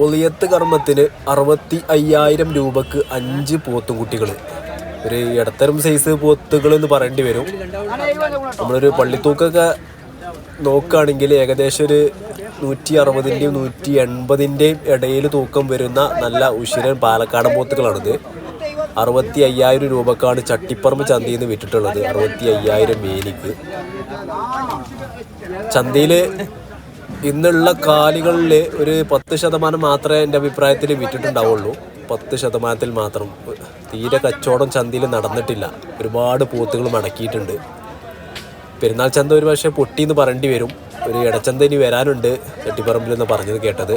ഒളിയത്ത് കർമ്മത്തിന് 65,000 രൂപക്ക് 5 പോത്തുകുട്ടികൾ. ഒരു ഇടത്തരം സൈസ് പോത്തുകൾ എന്ന് പറയേണ്ടി വരും. നമ്മളൊരു പള്ളിത്തൂക്കൊക്കെ നോക്കുകയാണെങ്കിൽ ഏകദേശം ഒരു 160-ൻ്റെയും 180-ൻ്റെയും ഇടയിൽ തൂക്കം വരുന്ന നല്ല ഉശിരൻ പാലക്കാടൻ പോത്തുകളാണിത്. 65,000 രൂപക്കാണ് ചട്ടിപ്പറമ്പ് ചന്തയിൽ നിന്ന് വിറ്റിട്ടുള്ളത്. 65,000 മേനിക്ക്. ചന്തയിൽ ഇന്നുള്ള കാലികളിൽ ഒരു 10% മാത്രമേ എൻ്റെ അഭിപ്രായത്തിൽ വിറ്റിട്ടുണ്ടാവുള്ളൂ. 10% മാത്രം. തീരെ കച്ചവടം ചന്തയിൽ നടന്നിട്ടില്ല. ഒരുപാട് പോത്തുകൾ മടക്കിയിട്ടുണ്ട്. പെരുന്നാൾ ചന്ത ഒരു പക്ഷേ പൊട്ടിയെന്ന് പറയേണ്ടി വരും. ഒരു ഇടച്ചന്ത ഇനി വരാനുണ്ട് ചട്ടിപ്പറമ്പിൽ എന്ന് പറഞ്ഞത് കേട്ടത്.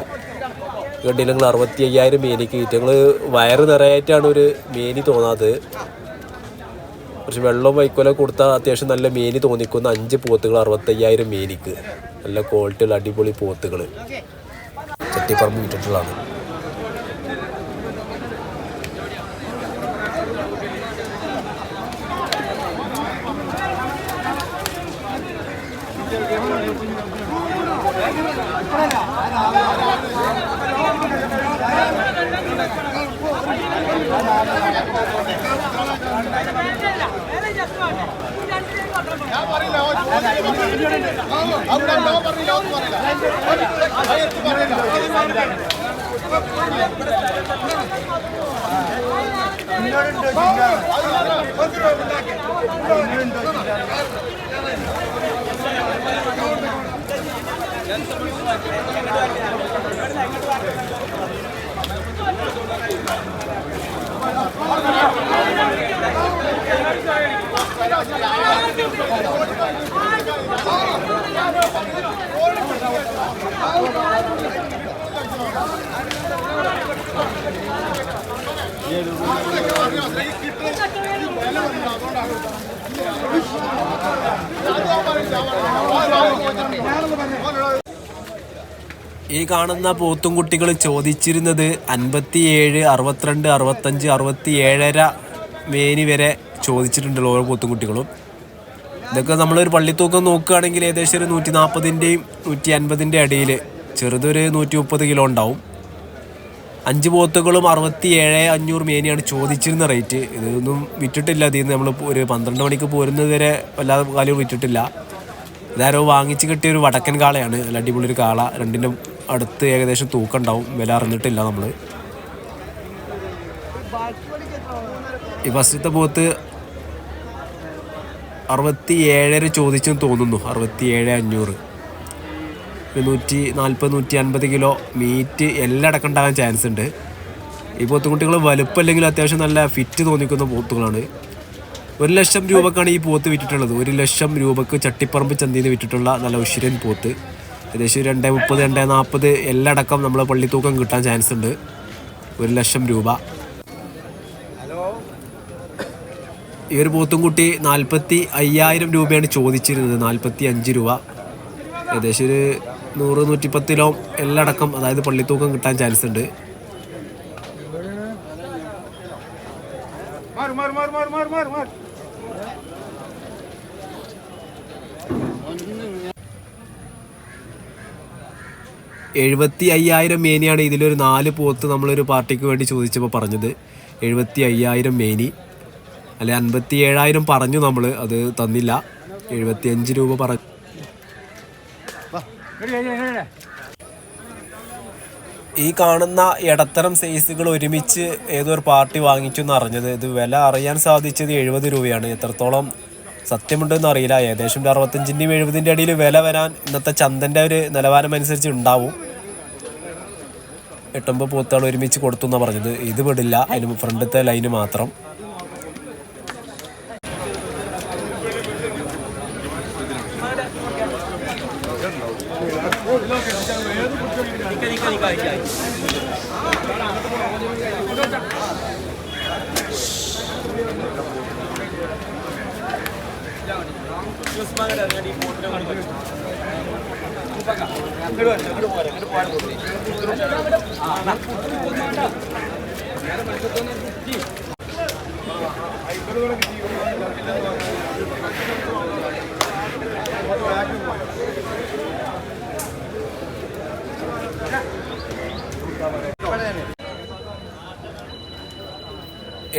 കണ്ടില്ല നിങ്ങൾ 65,000 മേനിക്ക് കിട്ടി. ഞങ്ങൾ വയറ് നിറയായിട്ടാണ് ഒരു മേനി തോന്നാത്തത്. കുറച്ച് വെള്ളവും വൈക്കോലൊക്കെ കൊടുത്താൽ അത്യാവശ്യം നല്ല മേനി തോന്നിക്കുന്ന 5 പോത്തുകൾ 65,000 മേനിക്ക്. നല്ല ക്വാളിറ്റിയുള്ള അടിപൊളി പോത്തുകൾ ചട്ടിപ്പറമ്പ് വിറ്റിട്ടുള്ളതാണ്. ഈ കാണുന്ന പോത്തും കുട്ടികൾ ചോദിച്ചിരുന്നത് 57, 62, 65, 67.5 മേനി വരെ ചോദിച്ചിട്ടുണ്ടല്ലോ ഓരോ പോത്തും കുട്ടികളും. ഇതൊക്കെ നമ്മളൊരു പള്ളിത്തൂക്കം നോക്കുകയാണെങ്കിൽ ഏകദേശം ഒരു 140-ൻ്റെയും 150-ൻ്റെയും ഇടയിൽ. ചെറുതൊരു 130 കിലോ ഉണ്ടാവും. 5 പോത്തുകളും 67,500 മേനിയാണ് ചോദിച്ചിരുന്ന റേറ്റ്. ഇതൊന്നും വിറ്റിട്ടില്ല. ഇതിൽ നിന്ന് നമ്മൾ ഒരു 12 മണിക്ക് പോരുന്നത് വരെ വല്ലാതെ കാലവും വിറ്റിട്ടില്ല. ഇതാരോ വാങ്ങിച്ച് കിട്ടിയ ഒരു വടക്കൻ കാളയാണ്. നല്ല അടിപൊളി ഒരു കാള. രണ്ടിൻ്റെ അടുത്ത് ഏകദേശം തൂക്കം ഉണ്ടാവും. വില അറിഞ്ഞിട്ടില്ല നമ്മൾ. ഈ ഫസ്റ്റത്തെ പോത്ത് 67 ചോദിച്ചെന്ന് തോന്നുന്നു. 67,500. 140-150 കിലോ മീറ്റ് എല്ലാം അടക്കണ്ടാകാൻ ചാൻസ് ഉണ്ട്. ഈ പോത്തുകുട്ടികൾ വലുപ്പമല്ലെങ്കിലും അത്യാവശ്യം നല്ല ഫിറ്റ് തോന്നിക്കുന്ന പോത്തുകളാണ്. 1,00,000 രൂപക്കാണ് ഈ പോത്ത് വിറ്റിട്ടുള്ളത്. 1,00,000 രൂപക്ക് ചട്ടിപ്പറമ്പ് ചന്തയിൽ നിന്ന് വിറ്റിട്ടുള്ള നല്ല ഉശിരൻ പോത്ത്. ഏകദേശം 230, 240 എല്ലാം അടക്കം നമ്മളെ പള്ളിത്തൂക്കം കിട്ടാൻ ചാൻസ് ഉണ്ട്. 1,00,000 രൂപ. ഈ ഒരു പോത്തുംകുട്ടി 45,000 രൂപയാണ് ചോദിച്ചിരുന്നത്. 45 രൂപ. ഏകദേശം ഒരു 100-110 കിലോ എല്ലാം അടക്കം, അതായത് പള്ളിത്തൂക്കം കിട്ടാൻ ചാൻസ് ഉണ്ട്. $75,000 മേനിയാണ് ഇതിലൊരു 4 പോത്ത് നമ്മളൊരു പാർട്ടിക്ക് വേണ്ടി ചോദിച്ചപ്പോൾ പറഞ്ഞത്. 75,000 മേനി. അല്ലെ 57,000 പറഞ്ഞു നമ്മൾ, അത് തന്നില്ല. 75 രൂപ പറഞ്ഞു. ഈ കാണുന്ന ഇടത്തരം സൈസുകൾ ഒരുമിച്ച് ഏതൊരു പാർട്ടി വാങ്ങിച്ചു എന്ന് അറിഞ്ഞത്. ഇത് വില അറിയാൻ സാധിച്ചത് 70 രൂപയാണ്. എത്രത്തോളം സത്യമുണ്ടെന്ന് അറിയില്ല. ഏകദേശം 65-ൻ്റെയും 70-ൻ്റെ ഇടയിൽ വില വരാൻ ഇന്നത്തെ ചന്തൻ്റെ ഒരു നിലവാരം അനുസരിച്ച് ഉണ്ടാവും. 8-9 പോത്തുകൾ ഒരുമിച്ച് കൊടുത്തു എന്നാണ് പറഞ്ഞത്. ഇത് വിടില്ല, അതിന് ഫ്രണ്ടത്തെ ലൈന് മാത്രം.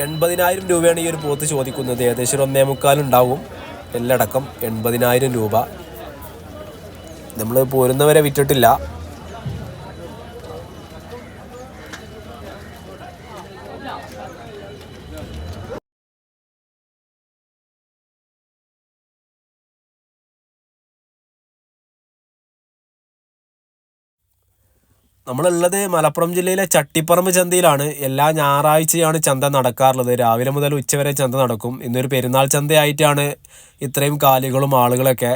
80,000 രൂപയാണ് ഈ ഒരു പോത്ത് ചോദിക്കുന്നത്. ഏകദേശം ഒരു 1.25 ഉണ്ടാവും. എല്ലടക്കം 80,000 രൂപ. നമ്മൾ പോരുന്നവരെ വിറ്റിട്ടില്ല. നമ്മളുള്ളത് മലപ്പുറം ജില്ലയിലെ ചട്ടിപ്പറമ്പ് ചന്തയിലാണ്. എല്ലാ ഞായറാഴ്ചയാണ് ചന്ത നടക്കാറുള്ളത്. രാവിലെ മുതൽ ഉച്ചവരെ ചന്ത നടക്കും. ഇന്നൊരു പെരുന്നാൾ ചന്തയായിട്ടാണ് ഇത്രയും കാലികളും ആളുകളൊക്കെ.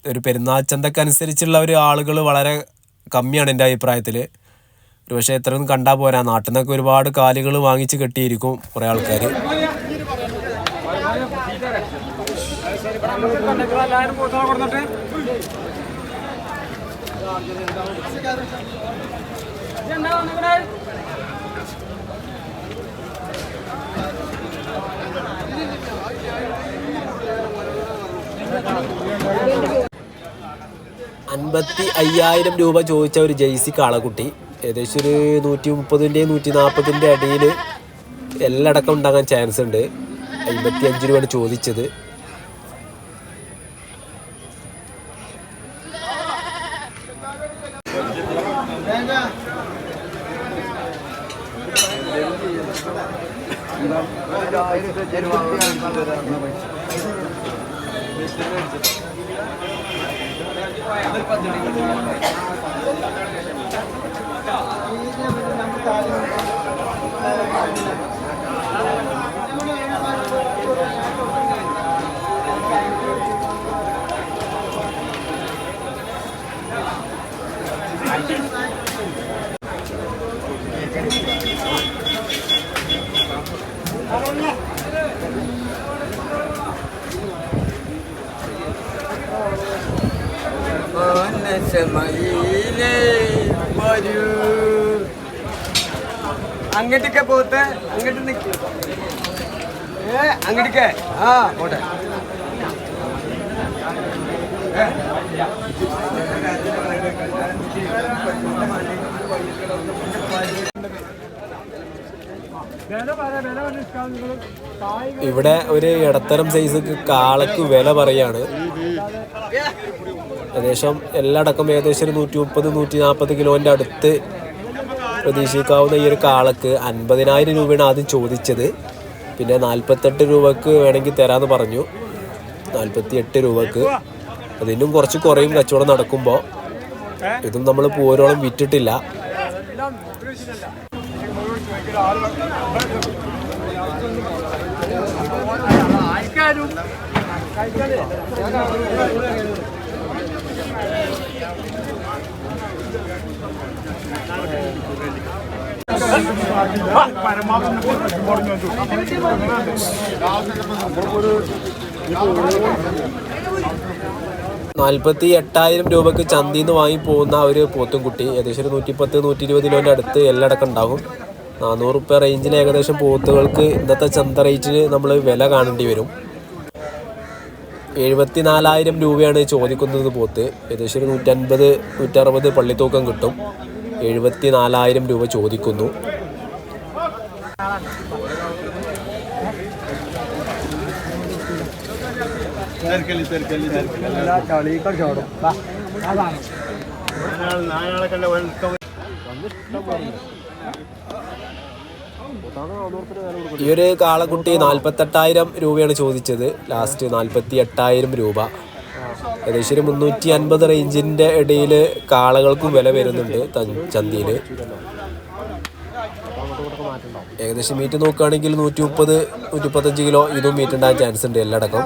ഒരു പെരുന്നാൾ ചന്തക്കനുസരിച്ചുള്ള ഒരു ആളുകൾ വളരെ കമ്മിയാണ് എൻ്റെ അഭിപ്രായത്തിൽ. ഒരു പക്ഷേ എത്രയൊന്നും കണ്ടാൽ പോരാ. നാട്ടിൽ നിന്നൊക്കെ ഒരുപാട് കാലികൾ വാങ്ങിച്ച് കെട്ടിയിരിക്കും കുറേ ആൾക്കാർ. $55,000 രൂപ ചോദിച്ച ഒരു ജെയ്സി കാളക്കുട്ടി. ഏകദേശം ഒരു 130-ൻ്റെയും 140-ൻ്റെ അടിയിൽ എല്ലടക്കം ഉണ്ടാകാൻ ചാൻസ് ഉണ്ട്. 55 രൂപയാണ് ചോദിച്ചത്. അങ്ങോട്ടേക്ക് പോത്ത് അങ്ങോട്ട് നിൽക്കും. അങ്ങോട്ടേക്ക് പോട്ടെ. ഇവിടെ ഒരു ഇടത്തരം സൈസ് കാളക്ക് വില പറയാണ്. ഏകദേശം എല്ലടക്കം ഏകദേശം ഒരു 130-140 കിലോൻ്റെ അടുത്ത് പ്രതീക്ഷിക്കാവുന്ന ഈ ഒരു കാളക്ക് 50,000 രൂപയാണ് ആദ്യം ചോദിച്ചത്. പിന്നെ 48 രൂപക്ക് വേണമെങ്കിൽ തരാമെന്ന് പറഞ്ഞു. 48 രൂപക്ക്. അതിനും കുറച്ച് കുറയും കച്ചവടം നടക്കുമ്പോൾ. ഇതും നമ്മൾ പോരോളം വിറ്റിട്ടില്ല. $48,000 രൂപക്ക് ചന്തയിൽ നിന്ന് വാങ്ങി പോകുന്ന ഒരു പോത്തുംകുട്ടി. ഏകദേശം ഒരു 110-120 കിലോൻ്റെ അടുത്ത് എല്ലടക്കം ഉണ്ടാകും. 400 രൂപ റേഞ്ചിൽ ഏകദേശം പോത്തുകൾക്ക് ഇന്നത്തെ ചന്ത റേറ്റിന് നമ്മൾ വില കാണേണ്ടി വരും. 74,000 രൂപയാണ് ചോദിക്കുന്നത് പോത്ത്. ഏകദേശം ഒരു 150-160 പള്ളിത്തൂക്കം കിട്ടും. 74,000 രൂപ ചോദിക്കുന്നു. ഈ ഒരു കാളക്കുട്ടി 48,000 രൂപയാണ് ചോദിച്ചത്. ലാസ്റ്റ് 48,000 രൂപ. ഏകദേശം ഒരു 350 റേഞ്ചിൻ്റെ ഇടയിൽ കാളകൾക്കും വില വരുന്നുണ്ട് ചന്തയിൽ. ഏകദേശം മീറ്റ് നോക്കുകയാണെങ്കിൽ 130-135 കിലോ ഇതും മീറ്റ് ഉണ്ടാകാൻ ചാൻസ് ഉണ്ട് എല്ലടക്കം.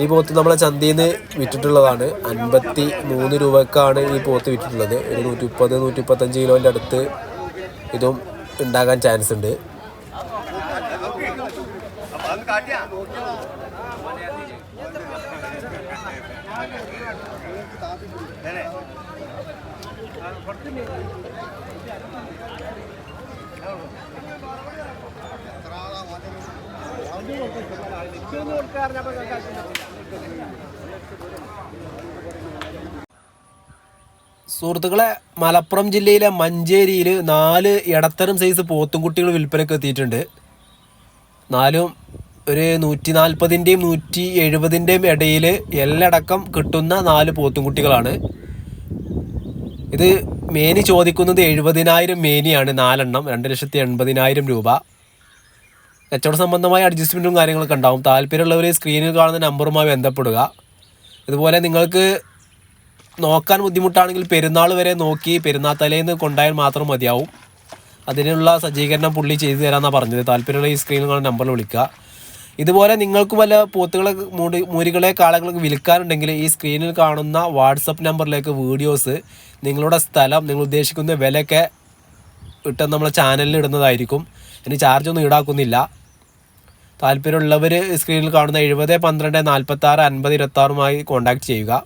ഈ പോത്ത് നമ്മളെ ചന്തയിൽ നിന്ന് വിറ്റിട്ടുള്ളതാണ്. 53 രൂപക്കാണ് ഈ പോത്ത് വിറ്റിട്ടുള്ളത്. ഒരു 130-135 കിലോൻ്റെ അടുത്ത് ഇതും ഉണ്ടാകാൻ ചാൻസ് ഉണ്ട്. സുഹൃത്തുക്കളെ, മലപ്പുറം ജില്ലയിലെ മഞ്ചേരിയിൽ 4 ഇടത്തരം സൈസ് പോത്തുംകുട്ടികൾ വിൽപ്പനയ്ക്ക് എത്തിയിട്ടുണ്ട്. 4ഉം ഒരു 140ൻ്റെയും 170ൻ്റെയും ഇടയിൽ എല്ലടക്കം കിട്ടുന്ന 4 പോത്തുംകുട്ടികളാണ്. ഇത് മേനി ചോദിക്കുന്നത് 70,000 മേനിയാണ്. 4 എണ്ണം 2,80,000 രൂപ. കച്ചവട സംബന്ധമായ അഡ്ജസ്റ്റ്മെൻറ്റും കാര്യങ്ങളൊക്കെ ഉണ്ടാവും. താല്പര്യമുള്ളവർ സ്ക്രീനിൽ കാണുന്ന നമ്പറുമായി ബന്ധപ്പെടുക. ഇതുപോലെ നിങ്ങൾക്ക് നോക്കാൻ ബുദ്ധിമുട്ടാണെങ്കിൽ പെരുന്നാൾ വരെ നോക്കി പെരുന്നാൾ തലേന്ന് കൊണ്ടായാൽ മാത്രം മതിയാവും. അതിനുള്ള സജ്ജീകരണം പുള്ളി ചെയ്തു തരാമെന്നാണ് പറഞ്ഞത്. താല്പര്യമുള്ള ഈ സ്ക്രീനിൽ കാണുന്ന നമ്പറിൽ വിളിക്കുക. ഇതുപോലെ നിങ്ങൾക്ക് വല്ല പോത്തുകളെ മൂരികളെ കാളകളൊക്കെ വിൽക്കാനുണ്ടെങ്കിൽ ഈ സ്ക്രീനിൽ കാണുന്ന വാട്സപ്പ് നമ്പറിലേക്ക് വീഡിയോസ്, നിങ്ങളുടെ സ്ഥലം, നിങ്ങൾ ഉദ്ദേശിക്കുന്ന വിലയൊക്കെ ഇട്ട് നമ്മളെ ചാനലിൽ ഇടുന്നതായിരിക്കും. ഇനി ചാർജൊന്നും ഈടാക്കുന്നില്ല. താല്പര്യമുള്ളവർ സ്ക്രീനിൽ കാണുന്ന 70 12 46 50 26 കോൺടാക്റ്റ് ചെയ്യുക.